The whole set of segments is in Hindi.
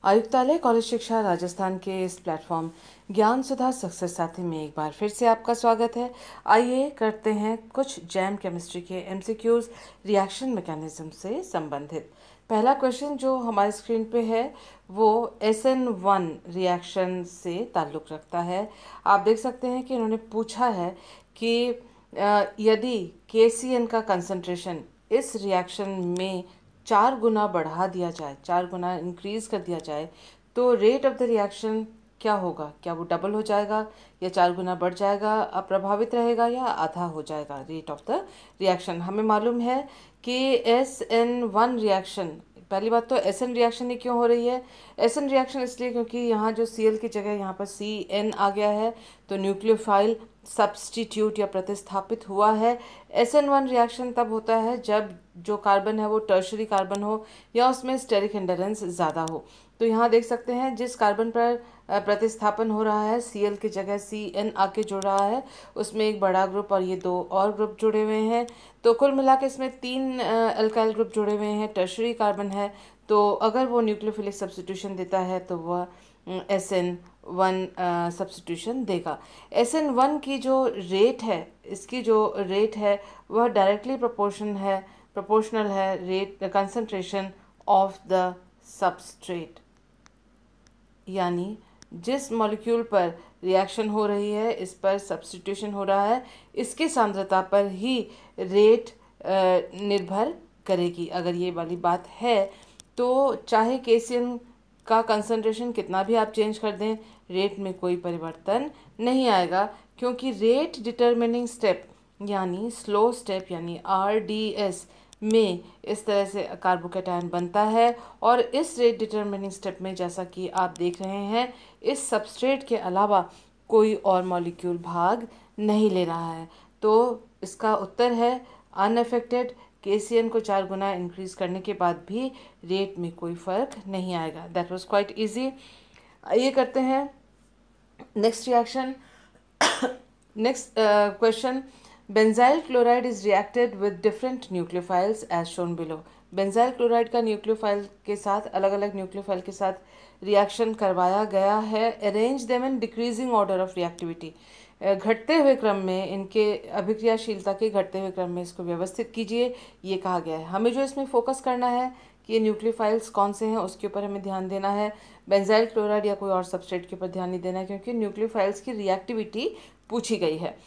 आयुक्तालय कॉलेज शिक्षा राजस्थान के इस प्लेटफॉर्म ज्ञान सुधा सक्सेस साथी में एक बार फिर से आपका स्वागत है। आइए करते हैं कुछ जैम केमिस्ट्री के एमसीक्यूज रिएक्शन मैकेनिज्म से संबंधित। पहला क्वेश्चन जो हमारी स्क्रीन पे है वो SN1 रिएक्शन से ताल्लुक़ रखता है। आप देख सकते हैं कि इन्होंने पूछा है कि यदि KCN का कंसंट्रेशन इस रिएक्शन में 4 गुना बढ़ा दिया जाए, 4 गुना इंक्रीज कर दिया जाए, तो रेट ऑफ द रिएक्शन क्या होगा? क्या वो डबल हो जाएगा या 4 गुना बढ़ जाएगा, अप्रभावित रहेगा या आधा हो जाएगा रेट ऑफ द रिएक्शन? हमें मालूम है कि SN1 रिएक्शन, पहली बात तो SN रिएक्शन ही क्यों हो रही है? SN रिएक्शन इसलिए क्योंकि यहाँ जो Cl की जगह यहाँ पर CN आ गया है, तो न्यूक्लियोफाइल सब्स्टिट्यूट या प्रतिस्थापित हुआ है। SN1 रिएक्शन तब होता है जब जो कार्बन है वो टर्शरी कार्बन हो या उसमें स्टेरिक एंडरेंस ज़्यादा हो। तो यहाँ देख सकते हैं जिस कार्बन पर प्रतिस्थापन हो रहा है, Cl की जगह CN आके जुड़ रहा है, उसमें एक बड़ा ग्रुप और ये 2 और ग्रुप जुड़े हुए हैं। तो कुल मिला के इसमें 3 अल्काइल ग्रुप जुड़े हुए हैं, टर्शरी कार्बन है। तो अगर वो न्यूक्लियोफिलिक सब्स्टिट्यूशन देता है तो वह SN1 सब्स्टिट्यूशन देगा। SN1 की जो रेट है, इसकी जो रेट है वह डायरेक्टली प्रोपोर्शनल है rate concentration of the substrate, यानी जिस मॉलिक्यूल पर रिएक्शन हो रही है, इस पर सब्स्टिट्यूशन हो रहा है, इसकी सांद्रता पर ही रेट निर्भर करेगी। अगर ये वाली बात है तो चाहे KCN का कंसंट्रेशन कितना भी आप चेंज कर दें, रेट में कोई परिवर्तन नहीं आएगा, क्योंकि रेट डिटरमिनिंग स्टेप यानी स्लो स्टेप यानी RDS में इस तरह से कार्बोकैटायन बनता है। और इस रेट डिटरमिनिंग स्टेप में, जैसा कि आप देख रहे हैं, इस सबस्ट्रेट के अलावा कोई और मॉलिक्यूल भाग नहीं ले रहा है। तो इसका उत्तर है अनअफेक्टेड। KCN को 4 गुना इंक्रीज करने के बाद भी रेट में कोई फर्क नहीं आएगा। That was quite easy. ये करते हैं next reaction. Next question, benzyl chloride is reacted with different nucleophiles as shown below. Benzyl chloride का न्यूक्लियोफाइल के साथ, अलग अलग न्यूक्लियोफाइल के साथ रिएक्शन करवाया गया है। Arrange them in decreasing order of reactivity. घटते हुए क्रम में, इनके अभिक्रियाशीलता के घटते हुए क्रम में इसको व्यवस्थित कीजिए, ये कहा गया है। हमें जो इसमें फोकस करना है कि ये न्यूक्लियोफाइल्स कौन से हैं, उसके ऊपर हमें ध्यान देना है। बेंजाइल क्लोराइड या कोई और सबस्ट्रेट के ऊपर ध्यान नहीं देना है, क्योंकि न्यूक्लियोफाइल्स की रिएक्टिविटी पूछी गई है।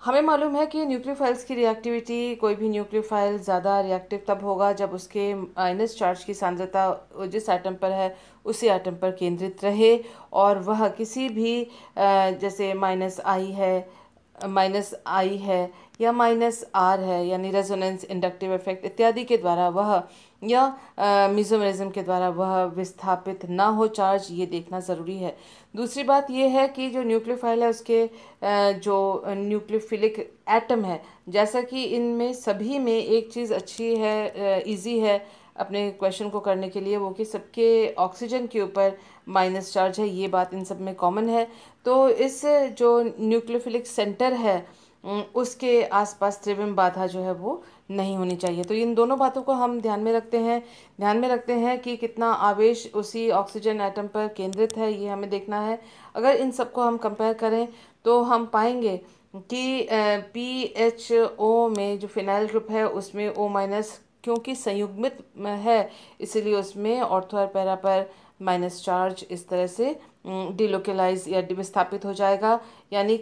हमें मालूम है कि न्यूक्लियोफाइल्स की रिएक्टिविटी, कोई भी न्यूक्लियोफाइल ज़्यादा रिएक्टिव तब होगा जब उसके माइनस चार्ज की सांद्रता जिस एटम पर है उसी एटम पर केंद्रित रहे, और वह किसी भी जैसे -I है या -R है, यानी रेजोनेंस, इंडक्टिव इफेक्ट इत्यादि के द्वारा वह, या मिसोमेरिज्म के द्वारा वह विस्थापित ना हो चार्ज, ये देखना ज़रूरी है। दूसरी बात यह है कि जो न्यूक्लियोफाइल है उसके जो न्यूक्लियोफिलिक एटम है, जैसा कि इनमें सभी में एक चीज़ अच्छी है, इजी है अपने क्वेश्चन को करने के लिए, वो कि सबके ऑक्सीजन के ऊपर माइनस चार्ज है। ये बात इन सब में कॉमन है। तो इस जो न्यूक्लियोफिलिक सेंटर है उसके आसपास त्रिविम बाधा जो है वो नहीं होनी चाहिए। तो इन दोनों बातों को हम ध्यान में रखते हैं कि कितना आवेश उसी ऑक्सीजन एटम पर केंद्रित है, ये हमें देखना है। अगर इन सबको हम कंपेयर करें तो हम पाएंगे कि PHO में जो फिनाइल ग्रुप है उसमें O- क्योंकि संयुग्मित है, इसीलिए उसमें ऑर्थो और पैरा पर माइनस चार्ज इस तरह से डिलोकलाइज या विस्थापित हो जाएगा, यानी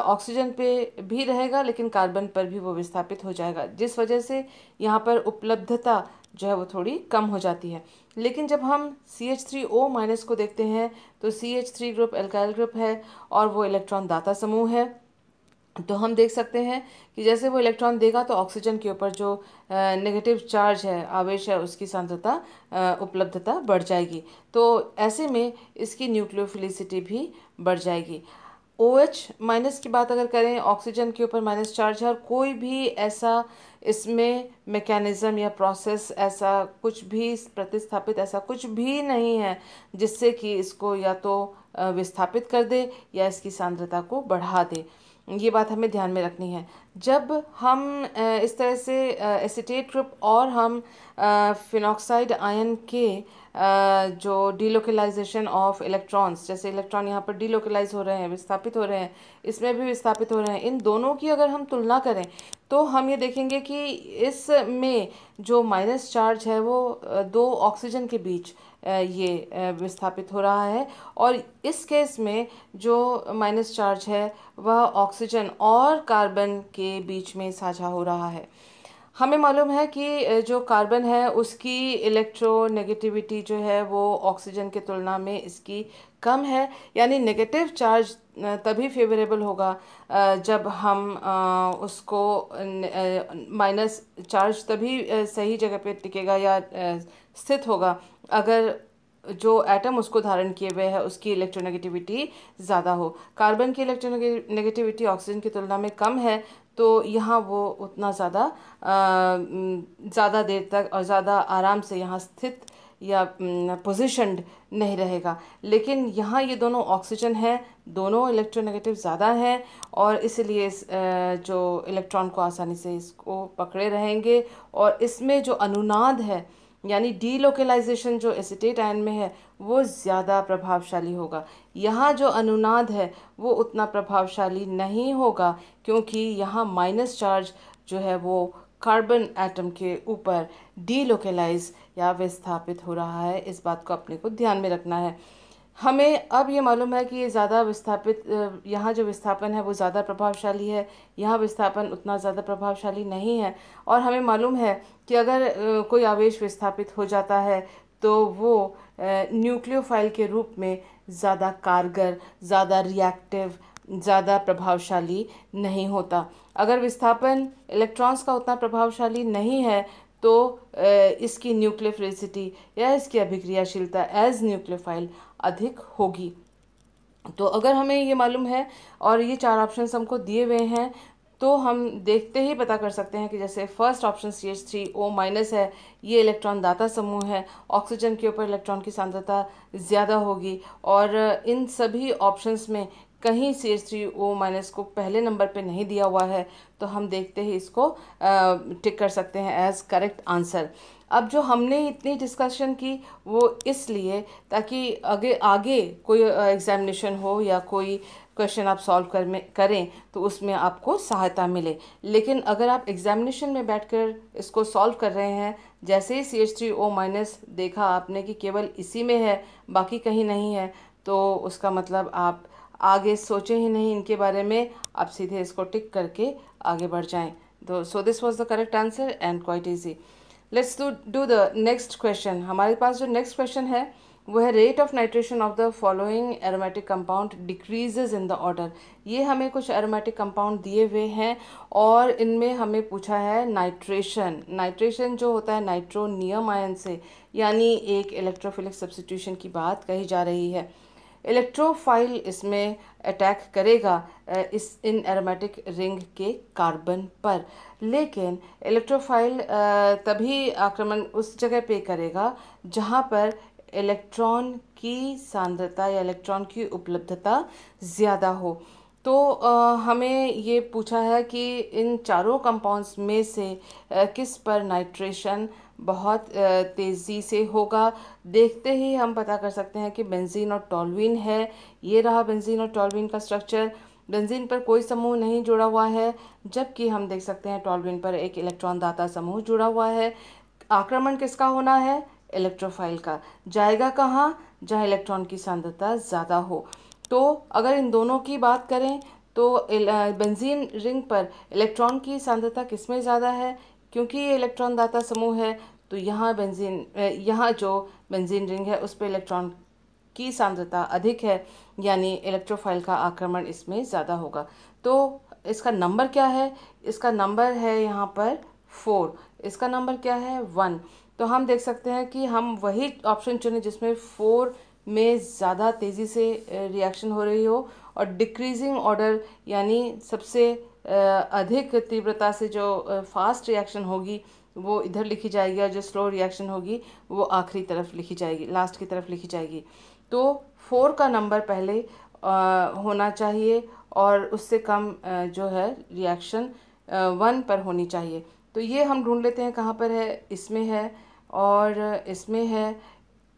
ऑक्सीजन पे भी रहेगा लेकिन कार्बन पर भी वो विस्थापित हो जाएगा, जिस वजह से यहाँ पर उपलब्धता जो है वो थोड़ी कम हो जाती है। लेकिन जब हम CH3O- को देखते हैं तो CH3 ग्रुप एल्काइल ग्रुप है और वो इलेक्ट्रॉन दाता समूह है। तो हम देख सकते हैं कि जैसे वो इलेक्ट्रॉन देगा तो ऑक्सीजन के ऊपर जो नेगेटिव चार्ज है, आवेश है, उसकी सांद्रता, उपलब्धता बढ़ जाएगी। तो ऐसे में इसकी न्यूक्लियोफिलिसिटी भी बढ़ जाएगी। OH- की बात अगर करें, ऑक्सीजन के ऊपर माइनस चार्ज है और कोई भी ऐसा इसमें मैकेनिज्म या प्रोसेस, ऐसा कुछ भी प्रतिस्थापित, ऐसा कुछ भी नहीं है जिससे कि इसको या तो विस्थापित कर दे या इसकी सांद्रता को बढ़ा दे। ये बात हमें ध्यान में रखनी है। जब हम इस तरह से एसीटेट ग्रुप और हम फिनॉक्साइड आयन के जो डीलोकलाइजेशन ऑफ इलेक्ट्रॉन्स, जैसे इलेक्ट्रॉन यहाँ पर डीलोकलाइज हो रहे हैं, विस्थापित हो रहे हैं, इसमें भी विस्थापित हो रहे हैं, इन दोनों की अगर हम तुलना करें तो हम ये देखेंगे कि इसमें जो माइनस चार्ज है वो दो ऑक्सीजन के बीच ये विस्थापित हो रहा है, और इस केस में जो माइनस चार्ज है वह ऑक्सीजन और कार्बन के बीच में साझा हो रहा है। हमें मालूम है कि जो कार्बन है उसकी इलेक्ट्रोनेगेटिविटी जो है वो ऑक्सीजन के तुलना में इसकी कम है, यानी नेगेटिव चार्ज तभी फेवरेबल होगा जब हम उसको माइनस चार्ज तभी सही जगह पे टिकेगा या स्थित होगा अगर जो एटम उसको धारण किए हुए है उसकी इलेक्ट्रोनेगेटिविटी ज़्यादा हो। कार्बन की इलेक्ट्रोनेगेटिविटी ऑक्सीजन की तुलना में कम है, तो यहाँ वो उतना ज़्यादा देर तक और ज़्यादा आराम से यहाँ स्थित या पोजिशन्ड नहीं रहेगा। लेकिन यहाँ ये दोनों ऑक्सीजन है, दोनों इलेक्ट्रोनेगेटिव ज़्यादा हैं, और इसलिए जो इलेक्ट्रॉन को आसानी से इसको पकड़े रहेंगे, और इसमें जो अनुनाद है यानी डीलोकलाइजेशन जो एसीटेट आयन में है वो ज़्यादा प्रभावशाली होगा। यहाँ जो अनुनाद है वो उतना प्रभावशाली नहीं होगा, क्योंकि यहाँ माइनस चार्ज जो है वो कार्बन एटम के ऊपर डीलोकलाइज या विस्थापित हो रहा है। इस बात को अपने को ध्यान में रखना है। हमें अब ये मालूम है कि ये ज़्यादा विस्थापित, यहाँ जो विस्थापन है वो ज़्यादा प्रभावशाली है, यहाँ विस्थापन उतना ज़्यादा प्रभावशाली नहीं है। और हमें मालूम है कि अगर कोई आवेश विस्थापित हो जाता है तो वो न्यूक्लियोफाइल के रूप में ज़्यादा कारगर, ज़्यादा रिएक्टिव, ज़्यादा प्रभावशाली नहीं होता। अगर विस्थापन इलेक्ट्रॉन्स का उतना प्रभावशाली नहीं है तो इसकी न्यूक्लियोफिलिसिटी या इसकी अभिक्रियाशीलता एज न्यूक्लियोफाइल अधिक होगी। तो अगर हमें ये मालूम है और ये चार ऑप्शंस हमको दिए हुए हैं, तो हम देखते ही पता कर सकते हैं कि जैसे फर्स्ट ऑप्शन CH3O माइनस है, ये इलेक्ट्रॉन दाता समूह है, ऑक्सीजन के ऊपर इलेक्ट्रॉन की सांद्रता ज़्यादा होगी, और इन सभी ऑप्शंस में कहीं CH3O माइनस को पहले नंबर पे नहीं दिया हुआ है, तो हम देखते ही इसको टिक कर सकते हैं एज करेक्ट आंसर। अब जो हमने इतनी डिस्कशन की वो इसलिए ताकि आगे कोई एग्जामिनेशन हो या कोई क्वेश्चन आप सॉल्व करें तो उसमें आपको सहायता मिले। लेकिन अगर आप एग्जामिनेशन में बैठकर इसको सॉल्व कर रहे हैं, जैसे ही CH3O माइनस देखा आपने कि केवल इसी में है बाकी कहीं नहीं है, तो उसका मतलब आप आगे सोचें ही नहीं इनके बारे में, आप सीधे इसको टिक करके आगे बढ़ जाएं। तो so this was the correct answer and quite easy. Let's do the next question. हमारे पास जो नेक्स्ट क्वेश्चन है वो है rate of nitration of the following aromatic compound decreases in the order. ये हमें कुछ एरोमेटिक कंपाउंड दिए हुए हैं और इनमें हमें पूछा है नाइट्रेशन। नाइट्रेशन जो होता है नाइट्रोनियम आयन से, यानी एक इलेक्ट्रोफिलिक सब्स्टिट्यूशन की बात कही जा रही है। इलेक्ट्रोफाइल इसमें अटैक करेगा इन एरोमेटिक रिंग के कार्बन पर, लेकिन इलेक्ट्रोफाइल तभी आक्रमण उस जगह पे करेगा जहाँ पर इलेक्ट्रॉन की सांद्रता या इलेक्ट्रॉन की उपलब्धता ज़्यादा हो। तो हमें ये पूछा है कि इन चारों कंपाउंड्स में से किस पर नाइट्रेशन बहुत तेज़ी से होगा। देखते ही हम पता कर सकते हैं कि बेंजीन और टॉल्यूइन है। ये रहा बेंजीन और टॉल्यूइन का स्ट्रक्चर। बेंजीन पर कोई समूह नहीं जुड़ा हुआ है, जबकि हम देख सकते हैं टॉल्यूइन पर एक इलेक्ट्रॉन दाता समूह जुड़ा हुआ है। आक्रमण किसका होना है? इलेक्ट्रोफाइल का। जाएगा कहाँ? जहाँ इलेक्ट्रॉन की सांद्रता ज़्यादा हो। तो अगर इन दोनों की बात करें तो बेंजीन रिंग पर इलेक्ट्रॉन की सांद्रता किस में ज़्यादा है? क्योंकि ये इलेक्ट्रॉन दाता समूह है, तो यहाँ जो बेंजीन रिंग है उस पर इलेक्ट्रॉन की सांद्रता अधिक है, यानी इलेक्ट्रोफाइल का आक्रमण इसमें ज़्यादा होगा। तो इसका नंबर क्या है? इसका नंबर है यहाँ पर 4। इसका नंबर क्या है? 1। तो हम देख सकते हैं कि हम वही ऑप्शन चुने जिसमें 4 में ज़्यादा तेज़ी से रिएक्शन हो रही हो, और डिक्रीजिंग ऑर्डर यानी सबसे अधिक तीव्रता से जो फास्ट रिएक्शन होगी वो इधर लिखी जाएगी, और जो स्लो रिएक्शन होगी वो आखिरी तरफ लिखी जाएगी, लास्ट की तरफ लिखी जाएगी। तो 4 का नंबर पहले होना चाहिए और उससे कम जो है रिएक्शन 1 पर होनी चाहिए। तो ये हम ढूंढ लेते हैं कहाँ पर है, इसमें है और इसमें है।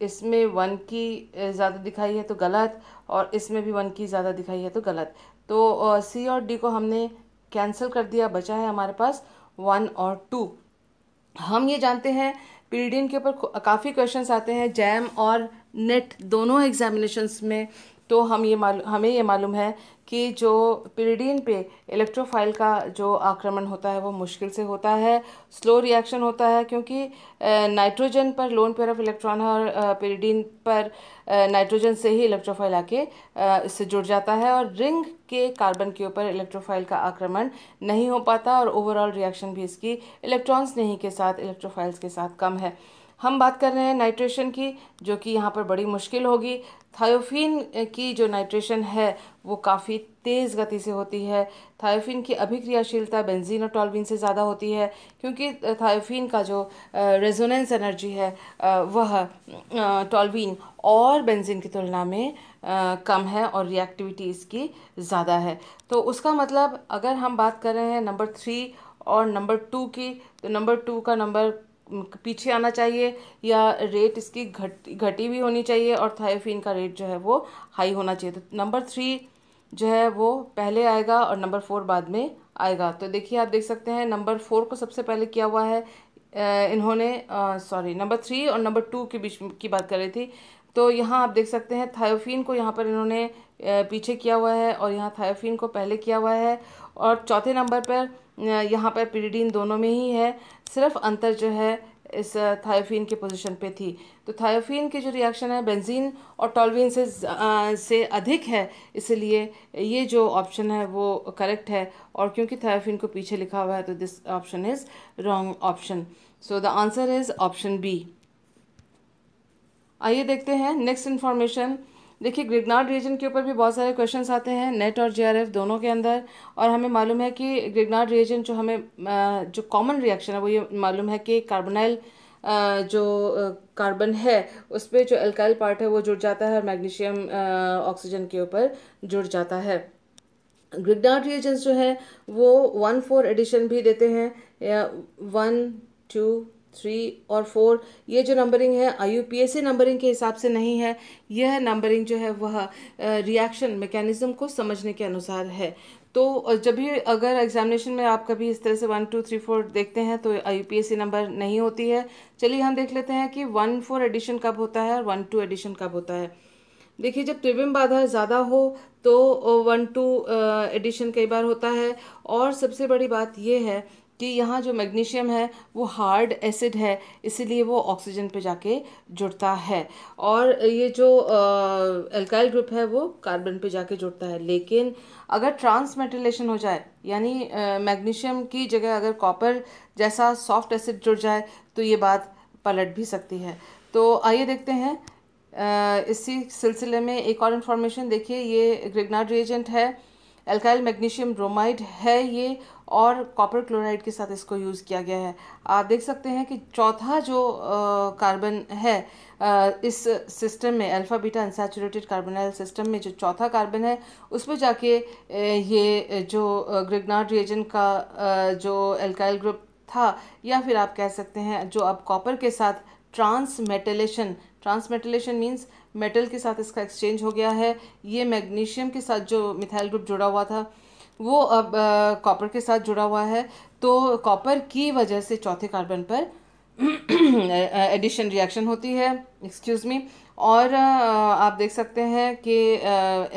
इसमें 1 की ज़्यादा दिखाई है तो गलत, और इसमें भी 1 की ज़्यादा दिखाई है तो गलत। तो सी और डी को हमने कैंसिल कर दिया, बचा है हमारे पास 1 और 2। हम ये जानते हैं पीरियडियन के ऊपर काफ़ी क्वेश्चंस आते हैं जैम और नेट दोनों एग्जामिनेशंस में। तो हमें ये मालूम है कि जो पीरियडियन पे इलेक्ट्रोफाइल का जो आक्रमण होता है वो मुश्किल से होता है, स्लो रिएक्शन होता है, क्योंकि नाइट्रोजन पर लोन पेयर ऑफ इलेक्ट्रॉन है और पीरियडियन पर नाइट्रोजन से ही इलेक्ट्रोफाइल आके इससे जुड़ जाता है, और रिंग के कार्बन के ऊपर इलेक्ट्रोफाइल का आक्रमण नहीं हो पाता, और ओवरऑल रिएक्शन भी इसकी इलेक्ट्रॉन्स नहीं के साथ इलेक्ट्रोफाइल्स के साथ कम है। हम बात कर रहे हैं नाइट्रेशन की, जो कि यहाँ पर बड़ी मुश्किल होगी। थायोफीन की जो नाइट्रेशन है वो काफ़ी तेज़ गति से होती है। थायोफीन की अभिक्रियाशीलता बेंजीन और टॉल्वीन से ज़्यादा होती है, क्योंकि थायोफीन का जो रेजोनेंस एनर्जी है वह टॉल्वीन और बेंजीन की तुलना में कम है और रिएक्टिविटी इसकी ज़्यादा है। तो उसका मतलब अगर हम बात कर रहे हैं नंबर 3 और नंबर 2 की, तो नंबर 2 का नंबर पीछे आना चाहिए, या रेट इसकी घटी भी होनी चाहिए, और थायोफीन का रेट जो है वो हाई होना चाहिए। तो नंबर 3 जो है वो पहले आएगा और नंबर 4 बाद में आएगा। तो देखिए आप देख सकते हैं नंबर 4 को सबसे पहले किया हुआ है इन्होंने, सॉरी नंबर 3 और नंबर 2 के बीच की बात कर रही थी। तो यहाँ आप देख सकते हैं थायोफीन को यहाँ पर इन्होंने पीछे किया हुआ है और यहाँ थायोफीन को पहले किया हुआ है, और चौथे नंबर पर यहाँ पर पिरिडीन दोनों में ही है, सिर्फ अंतर जो है इस थायोफीन के पोजीशन पे थी। तो थायोफीन की जो रिएक्शन है बेंजीन और टॉल्वीन से अधिक है, इसलिए ये जो ऑप्शन है वो करेक्ट है, और क्योंकि थायोफीन को पीछे लिखा हुआ है तो this option is wrong option. So the answer is option B. आइए देखते हैं नेक्स्ट इन्फॉर्मेशन। देखिए ग्रिग्नार्ड रिएजेंट के ऊपर भी बहुत सारे क्वेश्चंस आते हैं नेट और जेआरएफ दोनों के अंदर, और हमें मालूम है कि ग्रिग्नार्ड रिएजेंट जो हमें जो कॉमन रिएक्शन है वो ये मालूम है कि कार्बोनाइल जो कार्बन है उस पर जो एल्काइल पार्ट है वो जुड़ जाता है और मैग्नीशियम ऑक्सीजन के ऊपर जुड़ जाता है। ग्रिग्नार्ड रिएजेंट्स जो है वो 1,4 एडिशन भी देते हैं, या 1, 2, 3 और 4। ये जो नंबरिंग है IUPAC नंबरिंग के हिसाब से नहीं है, यह नंबरिंग जो है वह रिएक्शन मैकेनिज्म को समझने के अनुसार है। तो जब भी अगर एग्जामिनेशन में आप कभी इस तरह से 1, 2, 3, 4 देखते हैं तो IUPAC नंबर नहीं होती है। चलिए हम देख लेते हैं कि 1, 4 एडिशन कब होता है और 1, 2 एडिशन कब होता है। देखिए जब त्रिविम बाधा ज़्यादा हो तो 1, 2 एडिशन कई बार होता है, और सबसे बड़ी बात यह है कि यहाँ जो मैग्नीशियम है वो हार्ड एसिड है, इसीलिए वो ऑक्सीजन पे जाके जुड़ता है, और ये जो एल्काइल ग्रुप है वो कार्बन पे जाके जुड़ता है। लेकिन अगर ट्रांसमेटिलेशन हो जाए, यानी मैग्नीशियम की जगह अगर कॉपर जैसा सॉफ्ट एसिड जुड़ जाए, तो ये बात पलट भी सकती है। तो आइए देखते हैं इसी सिलसिले में एक और इन्फॉर्मेशन। देखिए ये ग्रिग्नार्ड रिएजेंट है, एल्काइल मैग्नीशियम ब्रोमाइड है ये, और कॉपर क्लोराइड के साथ इसको यूज़ किया गया है। आप देख सकते हैं कि चौथा जो कार्बन है इस सिस्टम में, alpha beta unsaturated carbonyl system में जो चौथा कार्बन है उस पर जाके ये जो ग्रिग्नार्ड रिएजेंट का जो एल्काइल ग्रुप था, या फिर आप कह सकते हैं जो अब कॉपर के साथ ट्रांसमेटिलेशन मीन्स मेटल के साथ इसका एक्सचेंज हो गया है। ये मैग्नीशियम के साथ जो मिथाइल ग्रुप जुड़ा हुआ था वो अब कॉपर के साथ जुड़ा हुआ है, तो कॉपर की वजह से चौथे कार्बन पर एडिशन रिएक्शन होती है, एक्सक्यूज मी। और आप देख सकते हैं कि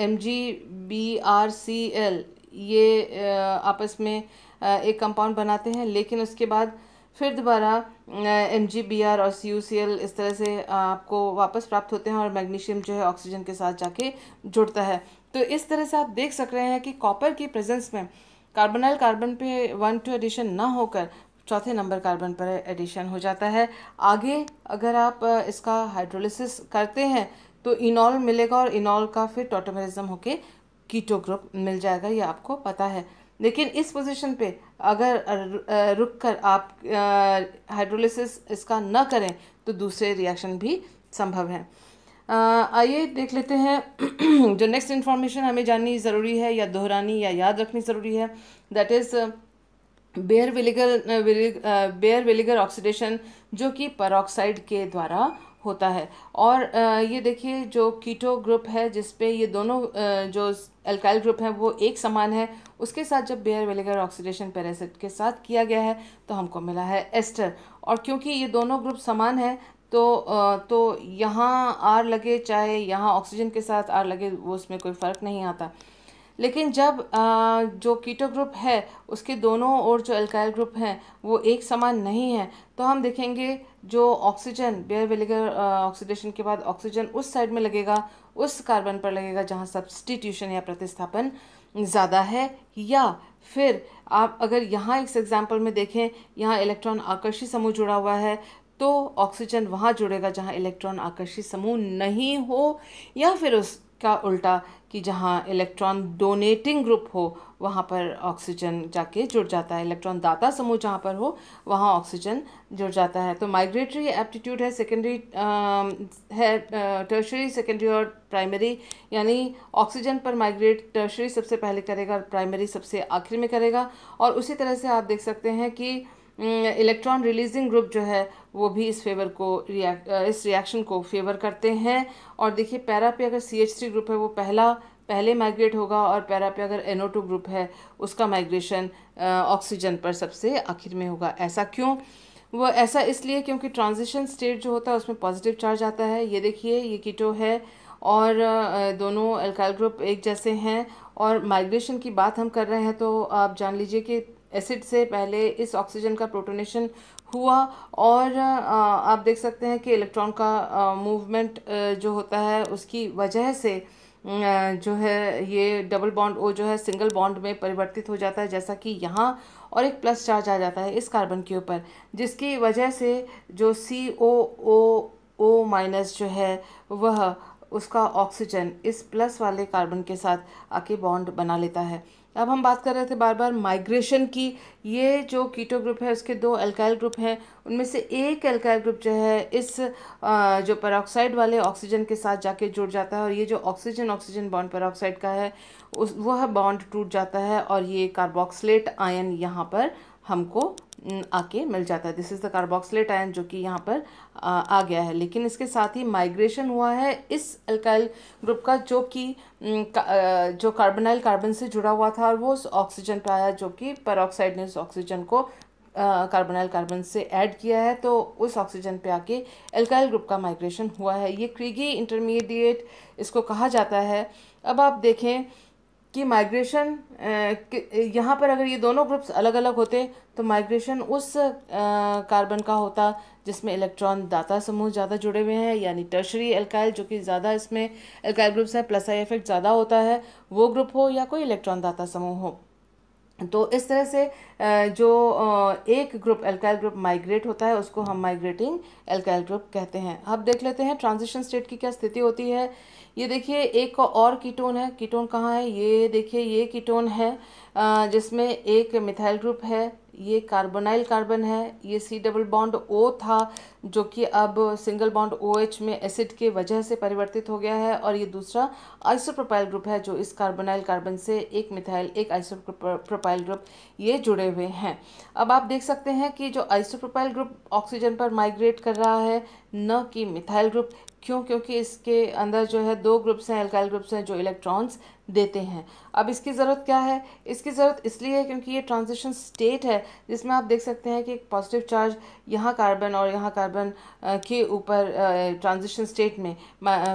MgBrCl ये आपस में एक कंपाउंड बनाते हैं, लेकिन उसके बाद फिर दोबारा MgBr और CuCl इस तरह से आपको वापस प्राप्त होते हैं, और मैग्नीशियम जो है ऑक्सीजन के साथ जाके जुड़ता है। तो इस तरह से आप देख सक रहे हैं कि कॉपर की प्रेजेंस में कार्बोनाइल कार्बन पे 1, 2 एडिशन ना होकर चौथे नंबर कार्बन पर एडिशन हो जाता है। आगे अगर आप इसका हाइड्रोलिसिस करते हैं तो इनॉल मिलेगा, और इनॉल का फिर टॉटोमेरिज्म होके कीटो ग्रुप मिल जाएगा, ये आपको पता है। लेकिन इस पोजीशन पे अगर रुककर आप हाइड्रोलिसिस इसका न करें तो दूसरे रिएक्शन भी संभव हैं। आइए देख लेते हैं जो नेक्स्ट इन्फॉर्मेशन हमें जाननी ज़रूरी है या दोहरानी या याद रखनी ज़रूरी है, दैट इज़ बेयर विलिगर ऑक्सीडेशन, जो कि पेरोक्साइड के द्वारा होता है। और ये देखिए जो कीटो ग्रुप है जिसपे ये दोनों जो एल्काइल ग्रुप हैं वो एक समान है, उसके साथ जब बेयर विलिगर ऑक्सीडेशन पैरासिट के साथ किया गया है तो हमको मिला है एस्टर। और क्योंकि ये दोनों ग्रुप समान है तो यहाँ आर लगे चाहे यहाँ ऑक्सीजन के साथ आर लगे, वो उसमें कोई फ़र्क नहीं आता। लेकिन जब जो कीटो ग्रुप है उसके दोनों ओर जो एल्काइल ग्रुप हैं वो एक समान नहीं है, तो हम देखेंगे जो ऑक्सीजन बेयर विलिगर ऑक्सीडेशन के बाद ऑक्सीजन उस साइड में लगेगा, उस कार्बन पर लगेगा जहाँ सब्स्टिट्यूशन या प्रतिस्थापन ज़्यादा है। या फिर आप अगर यहाँ इस एग्जाम्पल में देखें, यहाँ इलेक्ट्रॉन आकर्षी समूह जुड़ा हुआ है तो ऑक्सीजन वहाँ जुड़ेगा जहाँ इलेक्ट्रॉन आकर्षी समूह नहीं हो, या फिर उसका उल्टा कि जहाँ इलेक्ट्रॉन डोनेटिंग ग्रुप हो वहाँ पर ऑक्सीजन जाके जुड़ जाता है, इलेक्ट्रॉन दाता समूह जहाँ पर हो वहाँ ऑक्सीजन जुड़ जाता है। तो माइग्रेटरी एप्टीट्यूड है, सेकेंडरी है, टर्शरी, सेकेंडरी और प्राइमरी, यानी ऑक्सीजन पर माइग्रेट टर्शरी सबसे पहले करेगा और प्राइमरी सबसे आखिर में करेगा। और उसी तरह से आप देख सकते हैं कि इलेक्ट्रॉन रिलीजिंग ग्रुप जो है वो भी इस इस रिएक्शन को फेवर करते हैं। और देखिए पैरा पे अगर CH3 ग्रुप है वो पहले माइग्रेट होगा, और पैरा पे अगर NO2 ग्रुप है उसका माइग्रेशन ऑक्सीजन पर सबसे आखिर में होगा। ऐसा क्यों? वो ऐसा इसलिए क्योंकि ट्रांजिशन स्टेट जो होता है उसमें पॉजिटिव चार्ज आता है। ये देखिए ये कीटो है और दोनों एल्काइल ग्रुप एक जैसे हैं, और माइग्रेशन की बात हम कर रहे हैं तो आप जान लीजिए कि एसिड से पहले इस ऑक्सीजन का प्रोटोनेशन हुआ, और आप देख सकते हैं कि इलेक्ट्रॉन का मूवमेंट जो होता है उसकी वजह से जो है ये डबल बॉन्ड O जो है सिंगल बॉन्ड में परिवर्तित हो जाता है, जैसा कि यहाँ, और एक प्लस चार्ज आ जाता है इस कार्बन के ऊपर, जिसकी वजह से जो COO माइनस जो है वह उसका ऑक्सीजन इस प्लस वाले कार्बन के साथ आके बॉन्ड बना लेता है। अब हम बात कर रहे थे बार बार माइग्रेशन की। ये जो कीटो ग्रुप है उसके दो एल्काइल ग्रुप हैं, उनमें से एक एल्काइल ग्रुप जो है इस जो पेरोक्साइड वाले ऑक्सीजन के साथ जाके जुड़ जाता है, और ये जो ऑक्सीजन ऑक्सीजन बॉन्ड पेरोक्साइड का है वह बॉन्ड टूट जाता है, और ये कार्बोक्सिलेट आयन यहाँ पर हमको आके मिल जाता है। This is the carboxylate ion जो कि यहाँ पर आ गया है। लेकिन इसके साथ ही माइग्रेशन हुआ है इस अल्काइल ग्रुप का जो कि जो कार्बोनाइल कार्बन से जुड़ा हुआ था, और वो उस ऑक्सीजन पे आया जो कि पेरोक्साइड ने उस ऑक्सीजन को कार्बोनाइल कार्बन से ऐड किया है, तो उस ऑक्सीजन पे आके एल्काइल ग्रुप का माइग्रेशन हुआ है। ये क्रीगी इंटरमीडिएट इसको कहा जाता है। अब आप देखें कि माइग्रेशन यहाँ पर अगर ये दोनों ग्रुप्स अलग अलग होते तो माइग्रेशन उस कार्बन का होता जिसमें इलेक्ट्रॉन दाता समूह ज़्यादा जुड़े हुए हैं, यानी टर्शरी एल्काइल जो कि ज़्यादा इसमें एल्काइल ग्रुप्स हैं, प्लस आई इफेक्ट ज़्यादा होता है, वो ग्रुप हो या कोई इलेक्ट्रॉन दाता समूह हो। तो इस तरह से जो एक ग्रुप एल्काइल ग्रुप माइग्रेट होता है उसको हम माइग्रेटिंग एल्काइल ग्रुप कहते हैं। अब देख लेते हैं ट्रांजिशन स्टेट की क्या स्थिति होती है। ये देखिए एक और कीटोन है। कीटोन कहाँ है? ये देखिए ये कीटोन है जिसमें एक मिथाइल ग्रुप है, ये कार्बोनाइल कार्बन है, ये C डबल बॉन्ड O था जो कि अब सिंगल बॉन्ड OH में एसिड के वजह से परिवर्तित हो गया है, और ये दूसरा आइसोप्रोपाइल ग्रुप है जो इस कार्बोनाइल कार्बन से एक मिथाइल एक आइसोप्रोपाइल ग्रुप ये जुड़े हुए हैं। अब आप देख सकते हैं कि जो आइसोप्रोपाइल ग्रुप ऑक्सीजन पर माइग्रेट कर रहा है, न कि मिथाइल ग्रुप। क्यों? क्योंकि इसके अंदर जो है दो ग्रुप्स हैं, एल्काइल ग्रुप्स हैं जो इलेक्ट्रॉन्स देते हैं। अब इसकी ज़रूरत क्या है? इसकी ज़रूरत इसलिए है क्योंकि ये ट्रांजिशन स्टेट है जिसमें आप देख सकते हैं कि एक पॉजिटिव चार्ज यहाँ कार्बन और यहाँ कार्बन के ऊपर ट्रांजिशन स्टेट में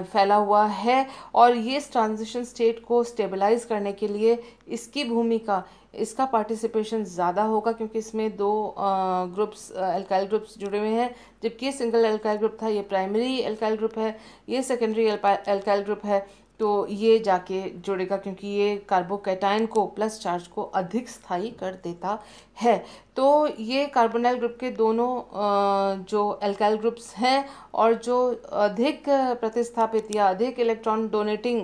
फैला हुआ है, और ये ट्रांजिशन स्टेट को स्टेबलाइज करने के लिए इसकी भूमिका, इसका पार्टिसिपेशन ज़्यादा होगा क्योंकि इसमें दो ग्रुप्स एल्काइल ग्रुप्स जुड़े हुए हैं। जबकि ये सिंगल एल्काइल ग्रुप था, ये प्राइमरी एल्काइल ग्रुप है, ये सेकेंडरी एल्काइल ग्रुप है, तो ये जाके जुड़ेगा क्योंकि ये कार्बोकैटायन को प्लस चार्ज को अधिक स्थायी कर देता है। तो ये कार्बोनाइल ग्रुप के दोनों जो एल्काइल ग्रुप्स हैं और जो अधिक प्रतिस्थापित या अधिक इलेक्ट्रॉन डोनेटिंग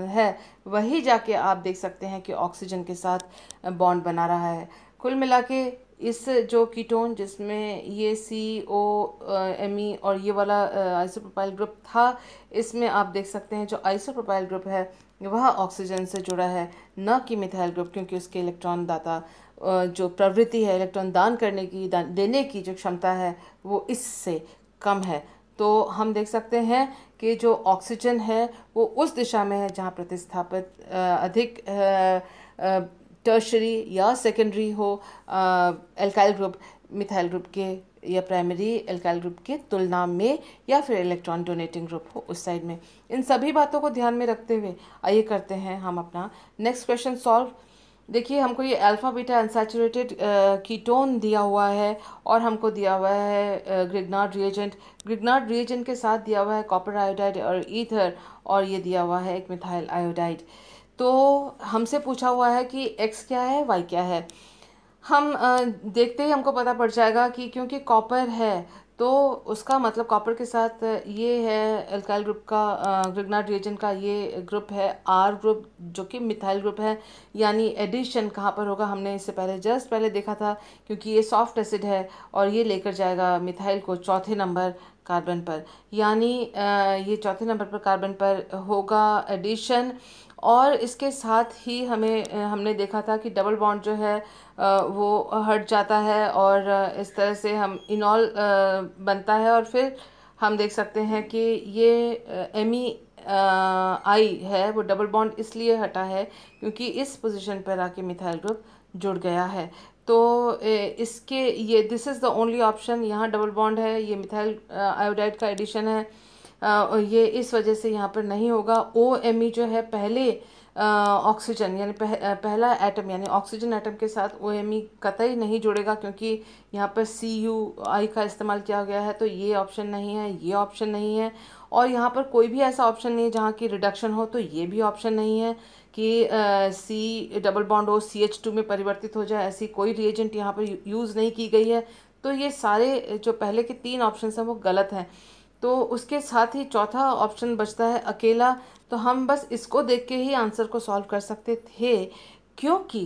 है, वही जाके आप देख सकते हैं कि ऑक्सीजन के साथ बॉन्ड बना रहा है। कुल मिला के इस जो कीटोन जिसमें ये COMe और ये वाला आइसोप्रोपाइल ग्रुप था, इसमें आप देख सकते हैं जो आइसोप्रोपाइल ग्रुप है वह ऑक्सीजन से जुड़ा है, न कि मिथाइल ग्रुप, क्योंकि उसके इलेक्ट्रॉन दाता जो प्रवृत्ति है, इलेक्ट्रॉन दान करने की, देने की जो क्षमता है वो इससे कम है। तो हम देख सकते हैं कि जो ऑक्सीजन है वो उस दिशा में है जहाँ प्रतिस्थापित अधिक टर्शरी या सेकेंडरी हो एल्काइल ग्रुप मिथाइल ग्रुप के या प्राइमरी एल्काइल ग्रुप के तुलना में, या फिर इलेक्ट्रॉन डोनेटिंग ग्रुप हो उस साइड में। इन सभी बातों को ध्यान में रखते हुए आइए करते हैं हम अपना नेक्स्ट क्वेश्चन सॉल्व। देखिए, हमको ये अल्फा बीटा अनसैचुरेटेड कीटोन दिया हुआ है और हमको दिया हुआ है ग्रिग्नार्ड रिएजेंट। ग्रिग्नार्ड रिएजेंट के साथ दिया हुआ है कॉपर आयोडाइड और ईथर, और ये दिया हुआ है एक मिथाइल आयोडाइड। तो हमसे पूछा हुआ है कि एक्स क्या है, वाई क्या है। हम देखते ही हमको पता पड़ जाएगा कि क्योंकि कॉपर है तो उसका मतलब कॉपर के साथ ये है एल्काइल ग्रुप का, ग्रिग्नार्ड रिएजेंट का ये ग्रुप है आर ग्रुप, जो कि मिथाइल ग्रुप है। यानी एडिशन कहाँ पर होगा, हमने इससे पहले जस्ट पहले देखा था, क्योंकि ये सॉफ्ट एसिड है और ये लेकर जाएगा मिथाइल को चौथे नंबर कार्बन पर, यानी ये चौथे नंबर पर कार्बन पर होगा एडिशन। और इसके साथ ही हमने देखा था कि डबल बॉन्ड जो है वो हट जाता है और इस तरह से हम इनॉल बनता है, और फिर हम देख सकते हैं कि ये MEI है वो डबल बॉन्ड इसलिए हटा है क्योंकि इस पोजीशन पर आके मिथाइल ग्रुप जुड़ गया है। तो इसके ये this is the only option, यहाँ डबल बॉन्ड है, ये मिथाइल आयोडाइड का एडिशन है, ये इस वजह से यहाँ पर नहीं होगा। OMe जो है पहले ऑक्सीजन यानी पहला एटम यानी ऑक्सीजन एटम के साथ OMe कतई नहीं जुड़ेगा, क्योंकि यहाँ पर CUI का इस्तेमाल किया गया है। तो ये ऑप्शन नहीं है, ये ऑप्शन नहीं है, और यहाँ पर कोई भी ऐसा ऑप्शन नहीं है जहाँ की रिडक्शन हो, तो ये भी ऑप्शन नहीं है कि C डबल बॉन्ड हो CH2 में परिवर्तित हो जाए, ऐसी कोई रिएजेंट यहाँ पर यूज़ नहीं की गई है। तो ये सारे जो पहले के 3 ऑप्शन हैं वो गलत हैं। तो उसके साथ ही चौथा ऑप्शन बचता है अकेला, तो हम बस इसको देख के ही आंसर को सॉल्व कर सकते थे, क्योंकि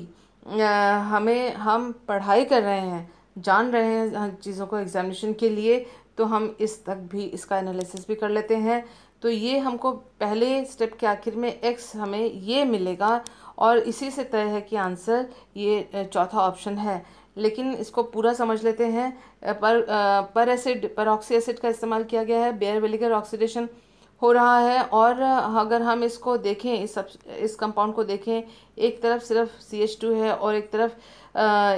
हम पढ़ाई कर रहे हैं, जान रहे हैं चीज़ों को एग्जामिनेशन के लिए, तो हम इस तक भी इसका एनालिसिस भी कर लेते हैं। तो ये हमको पहले स्टेप के आखिर में एक्स हमें ये मिलेगा, और इसी से तय है कि आंसर ये चौथा ऑप्शन है। लेकिन इसको पूरा समझ लेते हैं। परऑक्सी एसिड का इस्तेमाल किया गया है, बेयर विनेगर ऑक्सीडेशन हो रहा है, और अगर हम इसको देखें, इस कंपाउंड को देखें, एक तरफ सिर्फ CH2 है और एक तरफ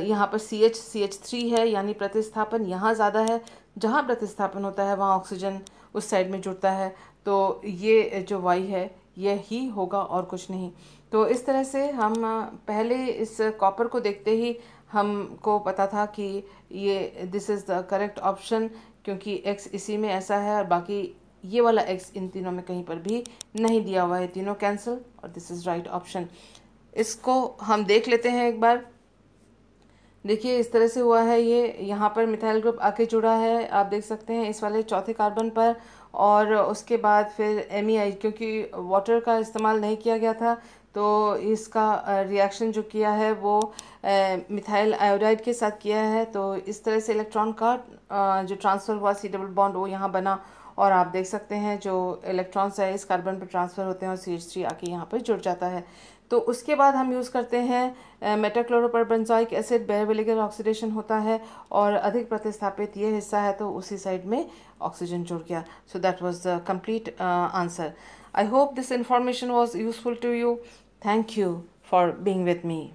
यहाँ पर CH3 है, यानी प्रतिस्थापन यहाँ ज़्यादा है। जहाँ प्रतिस्थापन होता है वहाँ ऑक्सीजन उस साइड में जुड़ता है, तो ये जो Y है यह ही होगा और कुछ नहीं। तो इस तरह से हम पहले इस कॉपर को देखते ही हमको पता था कि ये this is the correct option, क्योंकि एक्स इसी में ऐसा है और बाकी ये वाला एक्स इन तीनों में कहीं पर भी नहीं दिया हुआ है, तीनों कैंसिल, और दिस इज़ राइट ऑप्शन। इसको हम देख लेते हैं एक बार। देखिए, इस तरह से हुआ है, ये यहाँ पर मिथाइल ग्रुप आके जुड़ा है, आप देख सकते हैं इस वाले चौथे कार्बन पर, और उसके बाद फिर MEI, क्योंकि वाटर का इस्तेमाल नहीं किया गया था, तो इसका रिएक्शन जो किया है वो मिथाइल आयोडाइड के साथ किया है। तो इस तरह से इलेक्ट्रॉन का जो ट्रांसफ़र हुआ C डबल बॉन्ड वो यहाँ बना, और आप देख सकते हैं जो इलेक्ट्रॉन्स है इस कार्बन पर ट्रांसफ़र होते हैं और CH3 आके यहाँ पर जुड़ जाता है। तो उसके बाद हम यूज़ करते हैं मेटाक्लोरोपरबेंजोइक एसिड, बेयर विनेगर ऑक्सीडेशन होता है और अधिक प्रतिस्थापित ये हिस्सा है, तो उसी साइड में ऑक्सीजन जुड़ गया। So that was the complete answer. I hope this information was useful to you. Thank you for being with me.